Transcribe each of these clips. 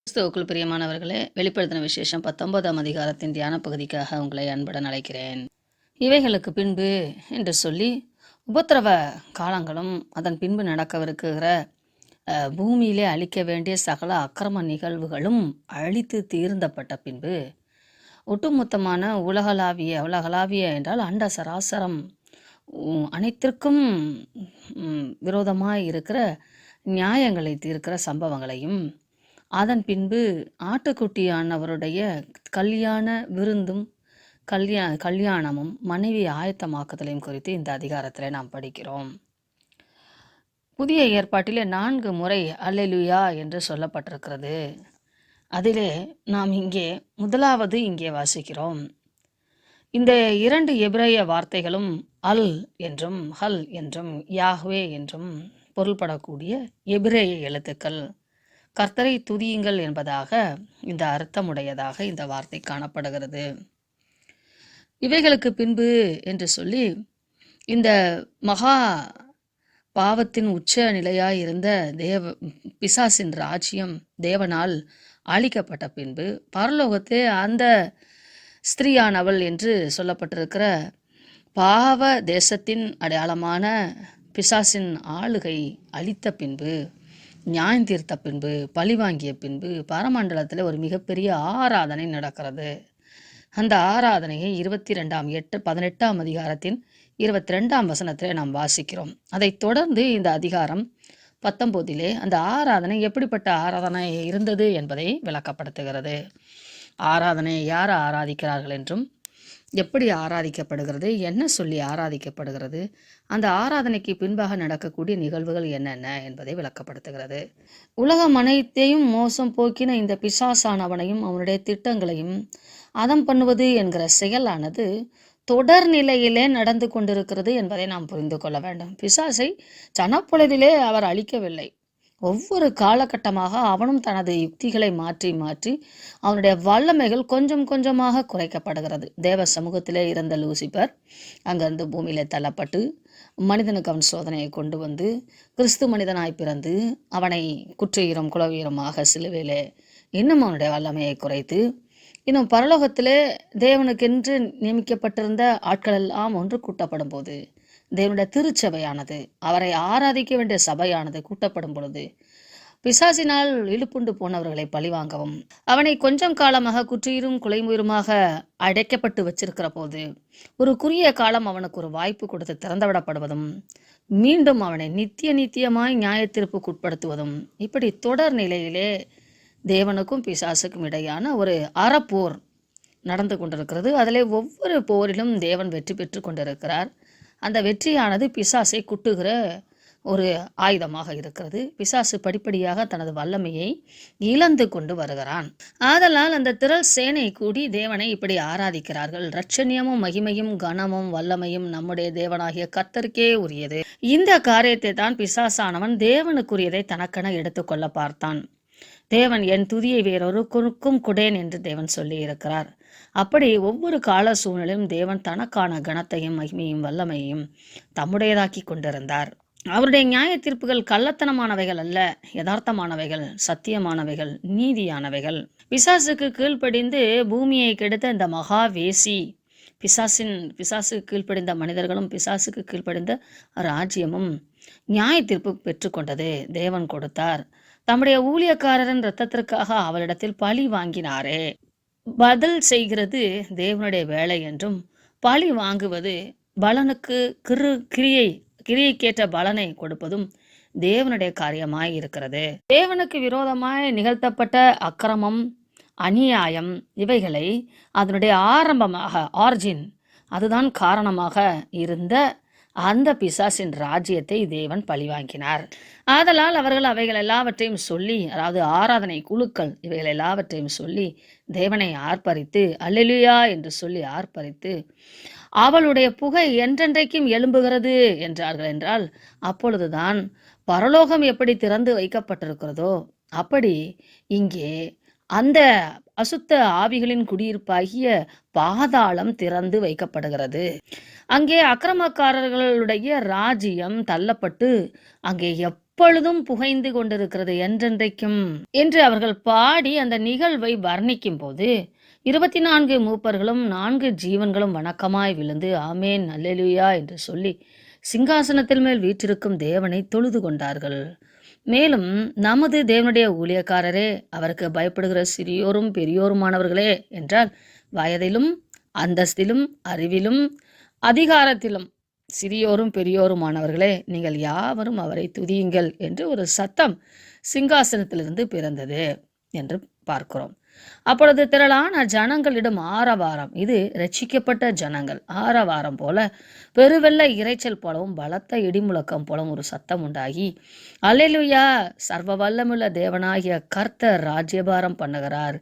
கிறிஸ்துவுக்குள் பிரியமானவர்களே, வெளிப்படுத்தின விசேஷம் 19ஆம் அதிகாரத்தின் தியான பகுதிக்காக உங்களை அன்புடன் அழைக்கிறேன். இவைகளுக்கு பின்பு என்று சொல்லி உபத்திரவ காலங்களும் அதன் பின்பு நடக்கவிருக்கிற பூமியிலே அழிக்க வேண்டிய சகல அக்கிரம நிகழ்வுகளும் அழித்து தீர்ந்தப்பட்ட பின்பு ஒட்டுமொத்தமான உலகளாவிய என்றால் அண்ட சராசரம் அனைத்திற்கும் விரோதமாய் இருக்கிற நியாயங்களை தீர்க்கிற சம்பவங்களையும், அதன் பின்பு ஆட்டுக்குட்டியானவருடைய கல்யாண விருந்தும் கல்யாணமும் மனைவி ஆயத்தமாக்குதலையும் குறித்து இந்த அதிகாரத்தில் நாம் படிக்கிறோம். புதிய ஏற்பாட்டிலே 4 முறை அல்லேலூயா என்று சொல்லப்பட்டிருக்கிறது. அதிலே நாம் முதலாவது இங்கே வாசிக்கிறோம். இந்த 2 எபிரேய வார்த்தைகளும் அல் என்றும் ஹல் என்றும் யாஹ்வே என்றும் பொருள்படக்கூடிய எபிரேய எழுத்துக்கள். கர்த்தரை துதியுங்கள் என்பதாக இந்த அர்த்தமுடையதாக இந்த வார்த்தை காணப்படுகிறது. இவைகளுக்கு பின்பு என்று சொல்லி இந்த மகா பாவத்தின் உச்ச நிலையாய் இருந்த பிசாசின் ராஜ்யம் தேவனால் அழிக்கப்பட்ட பின்பு பரலோகத்தே அந்த ஸ்திரீயானவள் என்று சொல்லப்பட்டிருக்கிற பாவ தேசத்தின் அடையாளமான பிசாசின் ஆளுகை அழித்த பின்பு, நியாயம் தீர்த்த பின்பு, பழி வாங்கிய பின்பு பரமண்டலத்தில் ஒரு மிகப்பெரிய ஆராதனை நடக்கிறது. அந்த ஆராதனையை 18ஆம் அதிகாரத்தின் 22ஆம் வசனத்தில் நாம் வாசிக்கிறோம். அதைத் தொடர்ந்து இந்த அதிகாரம் 19 அந்த ஆராதனை எப்படிப்பட்ட ஆராதனை இருந்தது என்பதை விளக்கப்படுத்துகிறது. ஆராதனை யார் ஆராதிக்கிறார்கள் என்றும், எப்படி ஆராதிக்கப்படுகிறது, என்ன சொல்லி ஆராதிக்கப்படுகிறது, அந்த ஆராதனைக்கு பின்பாக நடக்கக்கூடிய நிகழ்வுகள் என்னென்ன என்பதை விளக்கப்படுத்துகிறது. உலகம் அனைத்தையும் மோசம் போக்கின இந்த பிசாசானவனையும் அவனுடைய திட்டங்களையும் அதம் பண்ணுவது என்கிற செயலானது தொடர் நிலையிலே நடந்து கொண்டிருக்கிறது என்பதை நாம் புரிந்து கொள்ள வேண்டும். பிசாசை சனப்பொழுதிலே அவர் அழிக்கவில்லை. ஒவ்வொரு காலகட்டமாக அவனும் தனது யுக்திகளை மாற்றி மாற்றி அவனுடைய வல்லமைகள் கொஞ்சம் கொஞ்சமாக குறைக்கப்படுகிறது. தேவ சமூகத்திலே இருந்த லூசிபர் அங்கிருந்து பூமியிலே தள்ளப்பட்டு மனிதனுக்கு அவன் சோதனையை கொண்டு வந்து கிறிஸ்து மனிதனாய் பிறந்து அவனை குற்றையீரம் குலவீரமாக சிலுவையிலே இன்னும் அவனுடைய வல்லமையை குறைத்து, இன்னும் பரலோகத்திலே தேவனுக்கென்று நியமிக்கப்பட்டிருந்த ஆட்கள் எல்லாம் ஒன்று கூட்டப்படும் போது, தேவனுடைய திருச்சபையானது, அவரை ஆராதிக்க வேண்டிய சபையானது கூட்டப்படும் பொழுது, பிசாசினால் இழுப்புண்டு போனவர்களை பழிவாங்கவும், அவனை கொஞ்சம் காலமாக குற்றியும் குலைமுயருமாக அடைக்கப்பட்டு வச்சிருக்கிற போது ஒரு குறுகிய காலம் அவனுக்கு ஒரு வாய்ப்பு கொடுத்து திறந்துவிடப்படுவதும், மீண்டும் அவனை நித்தியமாய் நியாயத்தீர்ப்புக்கு உட்படுத்துவதும், இப்படி தொடர் நிலையிலே தேவனுக்கும் பிசாசுக்கும் இடையான ஒரு அறப்போர் நடந்து கொண்டிருக்கிறது. அதிலே ஒவ்வொரு போரிலும் தேவன் வெற்றி பெற்று கொண்டிருக்கிறார். அந்த வெற்றியானது பிசாசை குட்டுகிற ஒரு ஆயுதமாக இருக்கிறது. பிசாசு படிப்படியாக தனது வல்லமையை இழந்து கொண்டு வருகிறான். ஆதலால் அந்த திரள் சேனை கூடி தேவனை இப்படி ஆராதிக்கிறார்கள். இரட்சணியமும் மகிமையும் கனமும் வல்லமையும் நம்முடைய தேவனாகிய கர்த்தருக்கே உரியது. இந்த காரியத்தை தான் பிசாசானவன் தேவனுக்குரியதை தனக்கென எடுத்துக்கொள்ள பார்த்தான். தேவன் என் துதியை வேறொருக்கும் கொடேன் என்று தேவன் சொல்லி இருக்கிறார். அப்படி ஒவ்வொரு கால சூழ்நிலையும் தேவன் தனக்கான கனத்தையும் மகிமையும் வல்லமையும் தம்முடையதாக்கி கொண்டிருந்தார். அவருடைய நியாய தீர்ப்புகள் கள்ளத்தனமானவைகள் அல்ல, யதார்த்தமானவைகள், சத்தியமானவைகள், நீதியானவைகள். பிசாசுக்கு கீழ்ப்படிந்து பூமியை கெடுத்த இந்த மகா வேசி, பிசாசு கீழ்ப்படிந்த மனிதர்களும் பிசாசுக்கு கீழ்ப்படிந்த ராஜ்யமும் நியாய தீர்ப்பு பெற்றுக்கொண்டது. தேவன் கொடுத்தார். தம்முடைய ஊழியக்காரரின் இரத்தத்திற்காக அவளிடத்தில் பழி வாங்கினாரே. பதில் செய்கிறது தேவனுடைய வேலை என்றும், பழி வாங்குவது பலனுக்கு கிரியைக்கேற்ற பலனை கொடுப்பதும் தேவனுடைய காரியமாய் இருக்கிறது. தேவனுக்கு விரோதமாய் நிகழ்த்தப்பட்ட அக்கிரமம், அநியாயம் இவைகளை அதனுடைய ஆரிஜின் அதுதான் காரணமாக இருந்த அந்த பிசாசின் ராஜ்யத்தை தேவன் பழிவாங்கினார். ஆதலால் அவர்கள் அவைகள் எல்லாவற்றையும் சொல்லி, அதாவது ஆராதனை குழுக்கள் இவைகள் எல்லாவற்றையும் சொல்லி தேவனை ஆர்ப்பரித்து அல்லேலூயா என்று சொல்லி ஆர்ப்பரித்து, அவளுடைய புகை என்றென்றைக்கும் எழும்புகிறது என்றார்கள். என்றால் அப்பொழுதுதான் பரலோகம் எப்படி திறந்து வைக்கப்பட்டிருக்கிறதோ அப்படி இங்கே அந்த அசுத்த ஆவிகளின் குடியிருப்பாகிய பாதாளம் திறந்து வைக்கப்படுகிறது. அங்கே அக்கிரமக்காரர்களுடைய ராஜ்யம் தள்ளப்பட்டு அங்கே இப்பொழுதும் புகைந்து கொண்டிருக்கிறது என்றென்றைக்கும் என்று அவர்கள் பாடி அந்த நிகழ்வை வர்ணிக்கும் போது 24 மூப்பர்களும் 4 ஜீவன்களும் வணக்கமாய் விழுந்து ஆமேன் அல்லேலூயா என்று சொல்லி சிங்காசனத்தில் மேல் வீற்றிருக்கும் தேவனை தொழுது கொண்டார்கள். மேலும் நமது தேவனுடைய ஊழியக்காரரே, அவருக்கு பயப்படுகிற சிறியோரும் பெரியோருமானவர்களே என்றால் வயதிலும் அந்தஸ்திலும் அறிவிலும் அதிகாரத்திலும் சிறியோரும் பெரியோருமானவர்களே, நீங்கள் யாவரும் அவரை துதியுங்கள் என்று ஒரு சத்தம் சிங்காசனத்திலிருந்து பிறந்தது என்று பார்க்கிறோம். அப்பொழுது திரளான ஜனங்களிடம் ஆரவாரம், இது ரட்சிக்கப்பட்ட ஜனங்கள் ஆரவாரம் போல பெருவெள்ள இரைச்சல் போலவும் பலத்த இடிமுழக்கம் போலவும் ஒரு சத்தம் உண்டாகி, அல்லேலூயா, சர்வ வல்லமுள்ள தேவனாகிய கர்த்தர் ராஜ்யபாரம் பண்ணுகிறார்.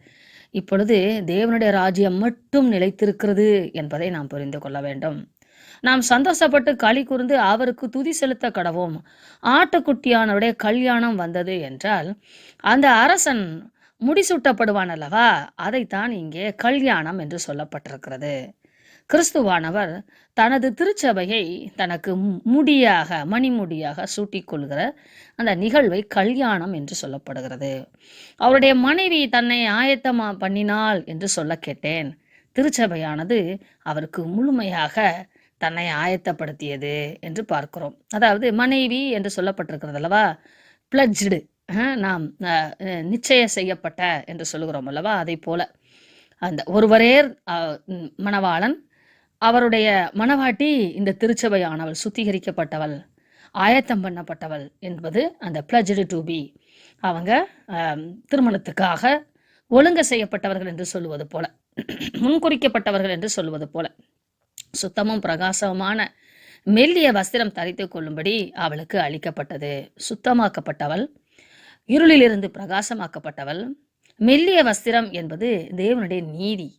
இப்பொழுது தேவனுடைய ராஜ்யம் மட்டும் நிலைத்திருக்கிறது என்பதை நாம் புரிந்து கொள்ள வேண்டும். நாம் சந்தோஷப்பட்டு களி கூர்ந்து அவருக்கு துதி செலுத்த கடவோம். ஆட்டுக்குட்டியானவருடைய கல்யாணம் வந்தது என்றால் அந்த அரசன் முடிசூட்டப்படுவான் அல்லவா, அதைத்தான் இங்கே கல்யாணம் என்று சொல்லப்பட்டிருக்கிறது. கிறிஸ்துவானவர் தனது திருச்சபையை தனக்கு முடியாக மணிமுடியாக சூட்டிக்கொள்கிற அந்த நிகழ்வை கல்யாணம் என்று சொல்லப்படுகிறது. அவருடைய மனைவி தன்னை ஆயத்தமா பண்ணினாள் என்று சொல்ல கேட்டேன். திருச்சபையானது அவருக்கு முழுமையாக தன்னை ஆயத்தப்படுத்தியது என்று பார்க்கிறோம். அதாவது மனைவி என்று சொல்லப்பட்டிருக்கிறது அல்லவா, பிளட்ஜ்டு, நாம் நிச்சய செய்யப்பட்ட என்று சொல்லுகிறோம் அல்லவா, அதை போல அந்த ஒருவரே மணவாளன், அவருடைய மணவாட்டி இந்த திருச்சபையானவள் சுத்திகரிக்கப்பட்டவள், ஆயத்தம் பண்ணப்பட்டவள் என்பது அந்த பிளட்ஜ்டு டு பி. அவங்க திருமணத்துக்காக ஒழுங்கு செய்யப்பட்டவர்கள் என்று சொல்லுவது போல, முன்குறிக்கப்பட்டவர்கள் என்று சொல்லுவது போல சுத்தமும் பிரகாசமான மெல்லிய வஸ்திரம் தரித்து கொள்ளும்படி அவளுக்கு அளிக்கப்பட்டது. சுத்தமாக்கப்பட்டவள், இருளிலிருந்து பிரகாசமாக்கப்பட்டவள். மெல்லிய வஸ்திரம் என்பது தேவனுடைய நீதி.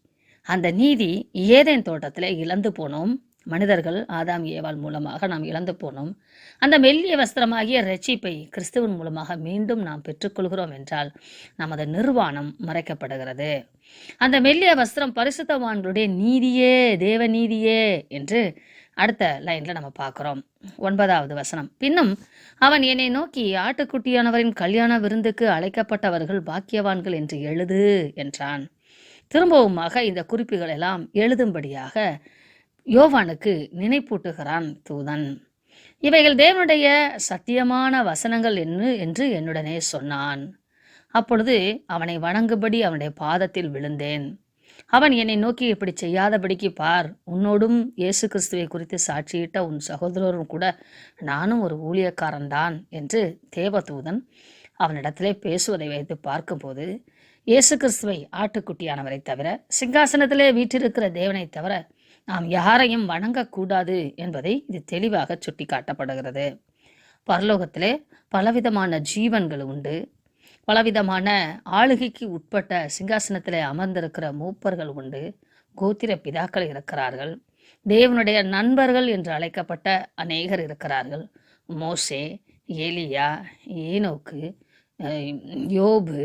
அந்த நீதி ஏதேன் தோட்டத்திலே இழந்து போனோம். மனிதர்கள் ஆதாம் ஏவாள் மூலமாக நாம் இழந்து போனோம். அந்த மெல்லிய வஸ்திரமாகிய ரட்சிப்பை கிறிஸ்துவின் மூலமாக மீண்டும் நாம் பெற்றுக்கொள்கிறோம் என்றால் நமது நிர்வாணம் மறைக்கப்படுகிறது. அந்த மெல்லிய வஸ்திரம் பரிசுத்தவான்களுடைய நீதியே, தேவ நீதியே என்று அடுத்த லைன்ல நம்ம பார்க்கிறோம். 9வது வசனம், பின்னும் அவன் என்னை நோக்கி, ஆட்டுக்குட்டியானவரின் கல்யாண விருந்துக்கு அழைக்கப்பட்டவர்கள் பாக்கியவான்கள் என்று எழுது என்றான். திரும்பவுமாக இந்த குறிப்புகள் எல்லாம் எழுதும்படியாக யோவானுக்கு நினைப்பூட்டுகிறான் தூதன். இவைகள் தேவனுடைய சத்தியமான வசனங்கள் என்று என்னுடனே சொன்னான். அப்பொழுது அவனை வணங்கும்படி அவனுடைய பாதத்தில் விழுந்தேன். அவன் என்னை நோக்கி, இப்படி செய்யாதபடிக்கு பார், உன்னோடும் இயேசு கிறிஸ்துவை குறித்து சாட்சியிட்ட உன் சகோதரரும் கூட நானும் ஒரு ஊழியக்காரன்தான் என்று தேவதூதன் அவனிடத்திலே பேசுவதை வைத்து பார்க்கும்போது, இயேசு கிறிஸ்துவை ஆட்டுக்குட்டியானவரை தவிர, சிங்காசனத்திலே வீற்றிருக்கிற தேவனை தவிர நாம் யாரையும் வணங்கக்கூடாது என்பதை இது தெளிவாக சுட்டி காட்டப்படுகிறது. பரலோகத்திலே பலவிதமான ஜீவன்கள் உண்டு. பலவிதமான ஆளுகைக்கு உட்பட்ட சிங்காசனத்திலே அமர்ந்திருக்கிற மூப்பர்கள் உண்டு. கோத்திர பிதாக்கள் இருக்கிறார்கள். தேவனுடைய நண்பர்கள் என்று அழைக்கப்பட்ட அநேகர் இருக்கிறார்கள். மோசே, எலியா, ஏனோக்கு, யோபு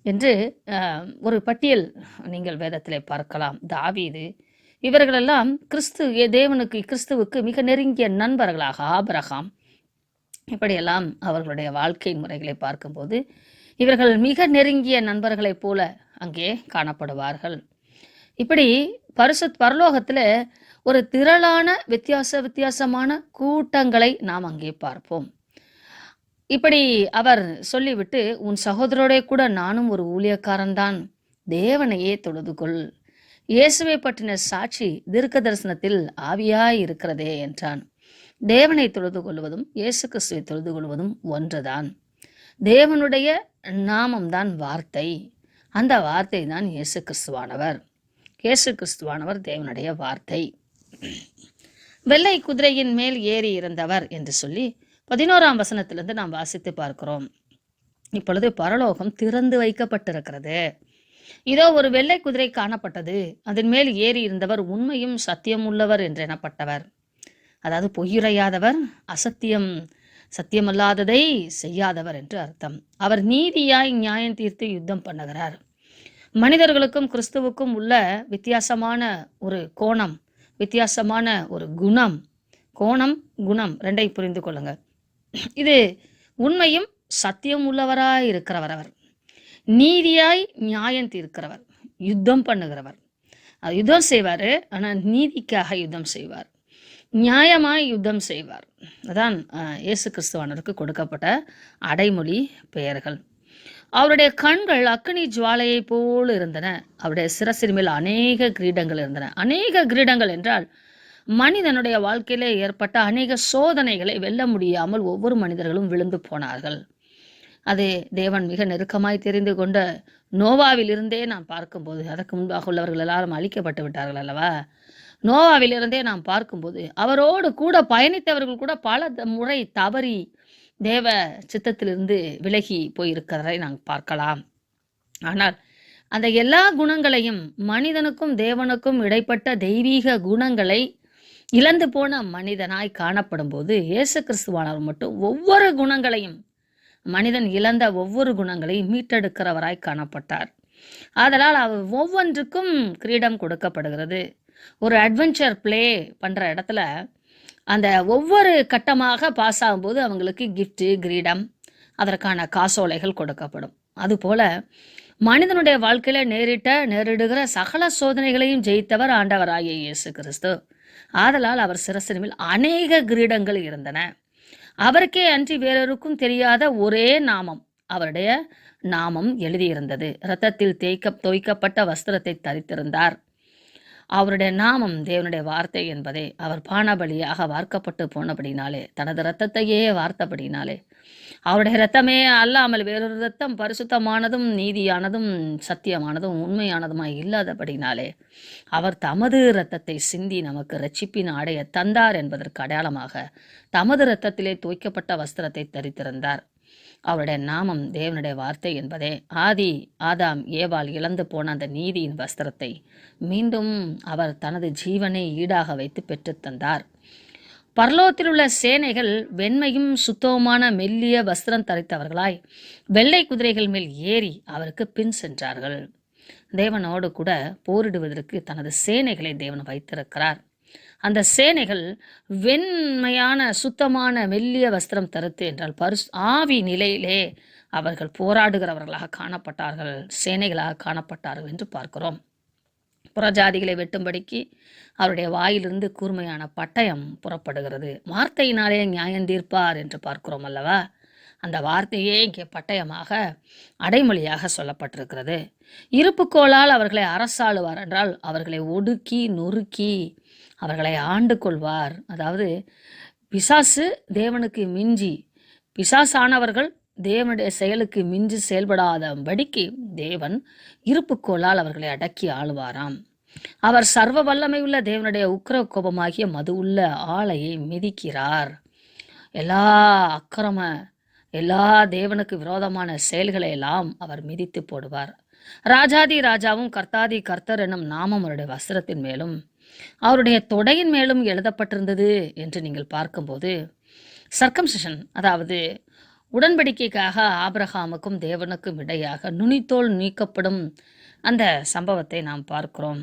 என்று ஒரு பட்டியல் நீங்கள் வேதத்திலே பார்க்கலாம். தாவீது, இவர்களெல்லாம் கிறிஸ்துவுக்கு மிக நெருங்கிய நண்பர்களாக, ஆபிரகாம், இப்படியெல்லாம் அவர்களுடைய வாழ்க்கை முறைகளை பார்க்கும்போது இவர்கள் மிக நெருங்கிய நண்பர்களைப் போல அங்கே காணப்படுவார்கள். இப்படி பரலோகத்தில் ஒரு திரளான வித்தியாசமான கூட்டங்களை நாம் அங்கே பார்ப்போம். இப்படி அவர் சொல்லிவிட்டு, உன் சகோதரோட கூட நானும் ஒரு ஊழியக்காரன்தான், தேவனையே தொழுதுகொள், இயேசுவை பற்றின சாட்சி தீர்க்க தரிசனத்தில் ஆவியாய் இருக்கிறதே என்றான். தேவனை தொழுது கொள்வதும் இயேசு கிறிஸ்துவை தொழுது கொள்வதும் ஒன்றுதான். தேவனுடைய நாமம்தான் வார்த்தை. அந்த வார்த்தை தான் இயேசு கிறிஸ்துவானவர். இயேசு கிறிஸ்துவானவர் தேவனுடைய வார்த்தை. வெள்ளை குதிரையின் மேல் ஏறி இருந்தவர் என்று சொல்லி 11ஆம் வசனத்திலிருந்து நாம் வாசித்து பார்க்கிறோம். இப்பொழுது பரலோகம் திறந்து வைக்கப்பட்டிருக்கிறது. இதோ ஒரு வெள்ளை குதிரை காணப்பட்டது. அதன் மேல் ஏறி இருந்தவர் உண்மையும் சத்தியம் உள்ளவர் என்று எனப்பட்டவர். அதாவது பொய்யுரையாதவர், சத்தியமல்லாததை செய்யாதவர் என்று அர்த்தம். அவர் நீதியாய் நியாயம் தீர்த்து யுத்தம் பண்ணுகிறார். மனிதர்களுக்கும் கிறிஸ்துவுக்கும் உள்ள வித்தியாசமான ஒரு கோணம், வித்தியாசமான ஒரு குணம், கோணம் குணம் ரெண்டை புரிந்து கொள்ளுங்க. இது உண்மையும் சத்தியம் உள்ளவராய் இருக்கிறவர் அவர். நீதியாய் நியாயம் தீர்க்கிறவர், யுத்தம் பண்ணுகிறவர். அது யுத்தம் செய்வார், ஆனால் நீதிக்காக யுத்தம் செய்வார், நியாயமாய் யுத்தம் செய்வார். அதான் இயேசு கிறிஸ்துவானவருக்கு கொடுக்கப்பட்ட அடைமொழி பெயர்கள். அவருடைய கண்கள் அக்கினி ஜுவாலையை போல் இருந்தன. அவருடைய சிரசின் மேல் அநேக கிரீடங்கள் இருந்தன. அநேக கிரீடங்கள் என்றால் மனிதனுடைய வாழ்க்கையிலே ஏற்பட்ட அநேக சோதனைகளை வெல்ல முடியாமல் ஒவ்வொரு மனிதர்களும் விழுந்து போனார்கள். அது தேவன் மிக நெருக்கமாய் தெரிந்து கொண்ட நோவாவிலிருந்தே நாம் பார்க்கும்போது, அதற்கு முன்பாக உள்ளவர்கள் எல்லாரும் அழிக்கப்பட்டு விட்டார்கள் அல்லவா? நோவாவிலிருந்தே நாம் பார்க்கும்போது அவரோடு கூட பயணித்தவர்கள் கூட பல முறை தவறி தேவ சித்தத்திலிருந்து விலகி போயிருக்கிறதை நாங்கள் பார்க்கலாம். ஆனால் அந்த எல்லா குணங்களையும், மனிதனுக்கும் தேவனுக்கும் இடைப்பட்ட தெய்வீக குணங்களை இழந்து போன மனிதனாய் காணப்படும் போது, இயேசு கிறிஸ்துவானவர் மட்டும் ஒவ்வொரு குணங்களையும், மனிதன் இழந்த ஒவ்வொரு குணங்களையும் மீட்டெடுக்கிறவராய் காணப்பட்டார். ஆதலால் அவர் ஒவ்வொன்றுக்கும் கிரீடம் கொடுக்கப்படுகிறது. ஒரு அட்வென்ச்சர் பிளே பண்ணுற இடத்துல அந்த ஒவ்வொரு கட்டமாக பாஸ் ஆகும்போது அவங்களுக்கு கிஃப்ட்டு, கிரீடம், அதற்கான காசோலைகள் கொடுக்கப்படும். அதுபோல் மனிதனுடைய வாழ்க்கையில் நேரிடுகிற சகல சோதனைகளையும் ஜெயித்தவர் ஆண்டவராகிய இயேசு கிறிஸ்து. ஆதலால் அவர் சிரசின் மேல் அநேக கிரீடங்கள் இருந்தன. அவருக்கே அன்றி வேறொருக்கும் தெரியாத ஒரே நாமம், அவருடைய நாமம் எழுதியிருந்தது. இரத்தத்தில் தோய்க்கப்பட்ட வஸ்திரத்தை தரித்திருந்தார். அவருடைய நாமம் தேவனுடைய வார்த்தை என்பதே. அவர் பானபலியாக வார்க்கப்பட்டு போனபடினாலே, தனது இரத்தத்தையே வார்த்தபடினாலே, அவருடைய இரத்தமே அல்லாமல் வேறொரு இரத்தம் பரிசுத்தமானதும் நீதியானதும் சத்தியமானதும் உண்மையானதுமாய் இல்லாதபடினாலே, அவர் தமது இரத்தத்தை சிந்தி நமக்கு இரட்சிப்பின் ஆடைய தந்தார் என்பதற்கு அடையாளமாக தமது இரத்தத்திலே தோய்க்கப்பட்ட வஸ்திரத்தை தரித்திருந்தார். அவருடைய நாமம் தேவனுடைய வார்த்தை என்பதே. ஆதாம் ஏவாள் இழந்து போன அந்த நீதியின் வஸ்திரத்தை மீண்டும் அவர் தனது ஜீவனை ஈடாக வைத்து பெற்றுத்தந்தார். பரலோகத்தில் உள்ள சேனைகள் வெண்மையும் சுத்தமான மெல்லிய வஸ்திரம் தரித்தவர்களாய் வெள்ளை குதிரைகள் மேல் ஏறி அவருக்கு பின் சென்றார்கள். தேவனோடு கூட போரிடுவதற்கு தனது சேனைகளை தேவன் வைத்திருக்கிறார். அந்த சேனைகள் வெண்மையான சுத்தமான மெல்லிய வஸ்திரம் தரித்து என்றால் ஆவி நிலையிலே அவர்கள் போராடுகிறவர்களாக காணப்பட்டார்கள், சேனைகளாக காணப்பட்டார்கள் என்று பார்க்கிறோம். புறஜாதிகளை வெட்டும்படிக்கு அவருடைய வாயிலிருந்து கூர்மையான பட்டயம் புறப்படுகிறது. வார்த்தையினாலே நியாயம் தீர்ப்பார் என்று பார்க்கிறோம் அல்லவா? அந்த வார்த்தையே இங்கே பட்டயமாக அடைமொழியாக சொல்லப்பட்டிருக்கிறது. இருப்புக்கோளால் அவர்களை அரசாளுவார் என்றால் அவர்களை ஒடுக்கி நொறுக்கி அவர்களை ஆண்டு கொள்வார். அதாவது பிசாசு தேவனுக்கு மிஞ்சி, பிசாசானவர்கள் தேவனுடைய செயலுக்கு மிஞ்சி செயல்படாதபடிக்கு தேவன் இருப்புக்கோளால் அவர்களை அடக்கி ஆளுவாராம். அவர் சர்வ வல்லமையுள்ள தேவனுடைய உக்கிர கோபமாகிய மது உள்ள ஆளையை மிதிக்கிறார். எல்லா தேவனுக்கு விரோதமான செயல்களை எல்லாம் அவர் மிதித்து போடுவார். ராஜாதி ராஜாவும் கர்த்தாதி கர்த்தர் என்னும் நாமம் அவருடைய வஸ்திரத்தின் மேலும் அவருடைய தொடையின் மேலும் எழுதப்பட்டிருந்தது என்று நீங்கள் பார்க்கும்போது, சர்க்கம்சிஷன், அதாவது உடன்படிக்கைக்காக ஆபிரகாமுக்கும் தேவனுக்கும் இடையாக நுனித்தோல் நீக்கப்படும் அந்த சம்பவத்தை நாம் பார்க்கிறோம்.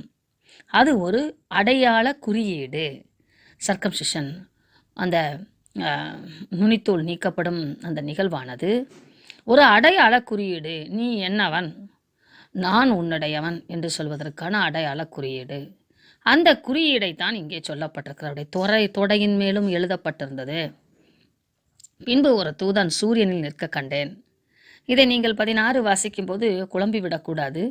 அது ஒரு அடையாள குறியீடு. சர்க்கம்சிஷன், அந்த நுனித்தோல் நீக்கப்படும் அந்த நிகழ்வானது ஒரு அடையாள குறியீடு. நீ என்னவன், நான் உன்னுடையவன் என்று சொல்வதற்கான அடையாள குறியீடு. அந்த குறியீடைத்தான் இங்கே சொல்லப்பட்டிருக்கிற தொடையின் மேலும் எழுதப்பட்டிருந்தது. பின்பு ஒரு தூதன் சூரியனில் நிற்க கண்டேன். இதை நீங்கள் 16 வாசிக்கும் போது குழம்பிவிடக்கூடாது.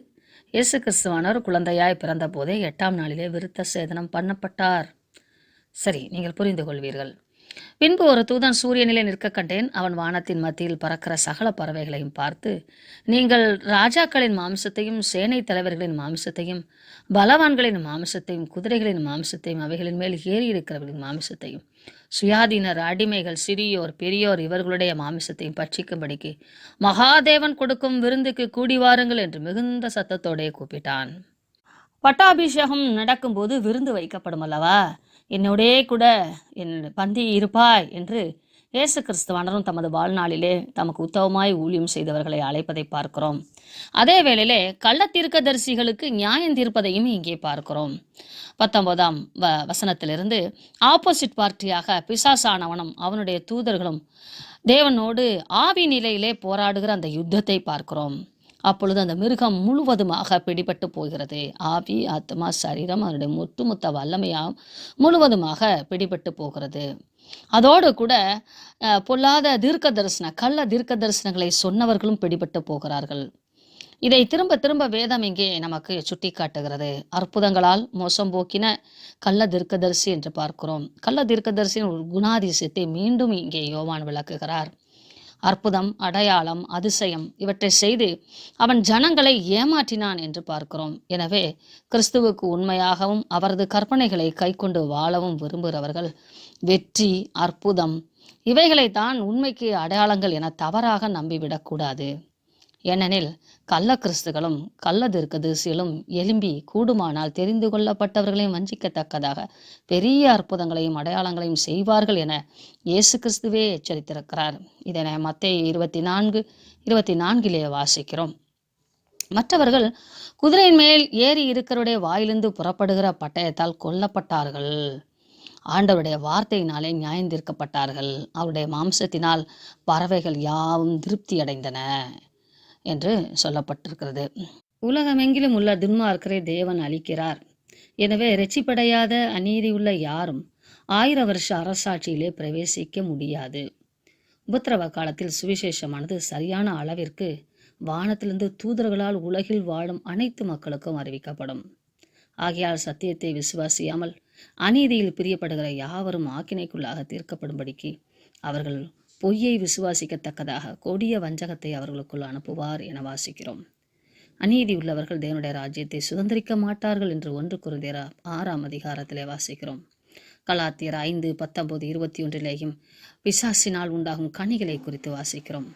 இயேசு கிறிஸ்துவானவர் குழந்தையாய் பிறந்த போதே 8ஆம் நாளிலே விருத்த சேதனம் பண்ணப்பட்டார். சரி, நீங்கள் புரிந்து கொள்வீர்கள். பின்பு ஒரு தூதன் சூரியனிலே நிற்க கண்டேன். அவன் வானத்தின் மத்தியில் பறக்கிற சகல பறவைகளையும் பார்த்து, நீங்கள் ராஜாக்களின் மாம்சத்தையும் சேனை தலைவர்களின் மாம்சத்தையும் பலவான்களின் மாம்சத்தையும் குதிரைகளின் மாம்சத்தையும் அவைகளின் மேல் ஏறி இருக்கிறவர்களின் மாம்சத்தையும் சுயாதீனர், அடிமைகள், சிறியோர், பெரியோர் இவர்களுடைய மாம்சத்தையும் பட்சிக்கும்படிக்கு மகாதேவன் கொடுக்கும் விருந்துக்கு கூடி வாருங்கள் என்று மிகுந்த சத்தத்தோடே கூப்பிட்டான். பட்டாபிஷேகம் நடக்கும்போது விருந்து வைக்கப்படும் அல்லவா? என்னோடே கூட என் பந்தி இருப்பாய் என்று இயேசு கிறிஸ்துவானரும் தமது வாழ்நாளிலே தமக்கு உத்தவமாய் ஊழியம் செய்தவர்களை அழைப்பதை பார்க்கிறோம். அதே வேளையிலே கள்ளத்தீர்க்கதரிசிகளுக்கு நியாயம் தீர்ப்பதையும் இங்கே பார்க்கிறோம். 19ஆம் வசனத்திலிருந்து ஆப்போசிட் பார்ட்டியாக பிசாசானவனும் அவனுடைய தூதர்களும் தேவனோடு ஆவி நிலையிலே போராடுகிற அந்த யுத்தத்தை பார்க்கிறோம். அப்பொழுது அந்த மிருகம் முழுவதுமாக பிடிபட்டு போகிறது. ஆவி, ஆத்மா, சரீரம் அதனுடைய ஒட்டுமொத்த வல்லமையாம் முழுவதுமாக பிடிபட்டு போகிறது. அதோடு கூட பொல்லாத தீர்க்க தரிசன கள்ள தீர்க்க தரிசனங்களை சொன்னவர்களும் பிடிபட்டு போகிறார்கள். இதை திரும்ப திரும்ப வேதம் இங்கே நமக்கு சுட்டி காட்டுகிறது. அற்புதங்களால் மோசம் போக்கின கள்ள தீர்க்கதரிசி என்று பார்க்கிறோம். கள்ள தீர்க்கதரிசியின் ஒரு குணாதிசயத்தை மீண்டும் இங்கே யோவான் விளக்குகிறார். அற்புதம், அடையாளம், அதிசயம் இவற்றை செய்து அவன் ஜனங்களை ஏமாற்றினான் என்று பார்க்கிறோம். எனவே கிறிஸ்துவுக்கு உண்மையாகவும் அவரது கற்பனைகளை கைக்கொண்டு வாழவும் விரும்புகிறவர்கள் வெற்றி, அற்புதம் இவைகளைத்தான் உண்மைக்கு அடையாளங்கள் என தவறாக நம்பிவிடக்கூடாது. ஏனெனில் கள்ள கிறிஸ்துகளும் கள்ள தீர்க்கதரிசிகளும் எழும்பி கூடுமானால் தெரிந்து கொள்ளப்பட்டவர்களையும் வஞ்சிக்கத்தக்கதாக பெரிய அற்புதங்களையும் அடையாளங்களையும் செய்வார்கள் என இயேசு கிறிஸ்துவே எச்சரித்திருக்கிறார். இதனை மத்தேயு 24:24 வாசிக்கிறோம். மற்றவர்கள் குதிரையின் மேல் ஏறி இருக்கிறவருடைய வாயிலிருந்து புறப்படுகிற பட்டயத்தால் கொல்லப்பட்டார்கள். ஆண்டவருடைய வார்த்தையினாலே நியாயந்தீர்க்கப்பட்டார்கள். அவருடைய மாம்சத்தினால் பறவைகள் யாவும் திருப்தி அடைந்தன என்று சொல்லப்பட்டிருக்கிறது. உலகமெங்கிலும் உள்ள துன்மார்க்கரை தேவன் அளிக்கிறார். எனவே இரட்சிப்படையாத அநீதியுள்ள யாரும் 1000 வருஷ அரசாட்சியிலே பிரவேசிக்க முடியாது. உபத்திரவ காலத்தில் சுவிசேஷமானது சரியான அளவிற்கு வானத்திலிருந்து தூதர்களால் உலகில் வாழும் அனைத்து மக்களுக்கும் அறிவிக்கப்படும். ஆகையால் சத்தியத்தை விசுவாசியாமல் அநீதியில் பிரியப்படுகிற யாவரும் ஆக்கினைக்குள்ளாக தீர்க்கப்படும்படிக்கு அவர்கள் பொய்யை விசுவாசிக்கத்தக்கதாக கொடிய வஞ்சகத்தை அவர்களுக்குள் அனுப்புவார் என வாசிக்கிறோம். அநீதி உள்ளவர்கள் தேவனுடைய ராஜ்யத்தை சுதந்திரிக்க மாட்டார்கள் என்று 1 கொரிந்தியர் 6ஆம் அதிகாரத்திலே வாசிக்கிறோம். கலாத்தியர் 5:19-21 பிசாசினால் உண்டாகும் கனிகளை குறித்து வாசிக்கிறோம்.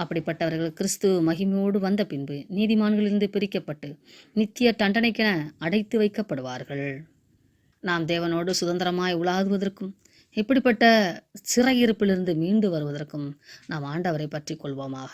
அப்படிப்பட்டவர்கள் கிறிஸ்து மகிமையோடு வந்த பின்பு நீதிமான்களிலிருந்து பிரிக்கப்பட்டு நித்திய தண்டனைக்கென அடைத்து வைக்கப்படுவார்கள். நாம் தேவனோடு சுதந்திரமாய் உலாதுவதற்கும் இப்படிப்பட்ட சிறையிருப்பிலிருந்து மீண்டு வருவதற்கும் நாம் ஆண்டவரை பற்றி கொள்வோமாக.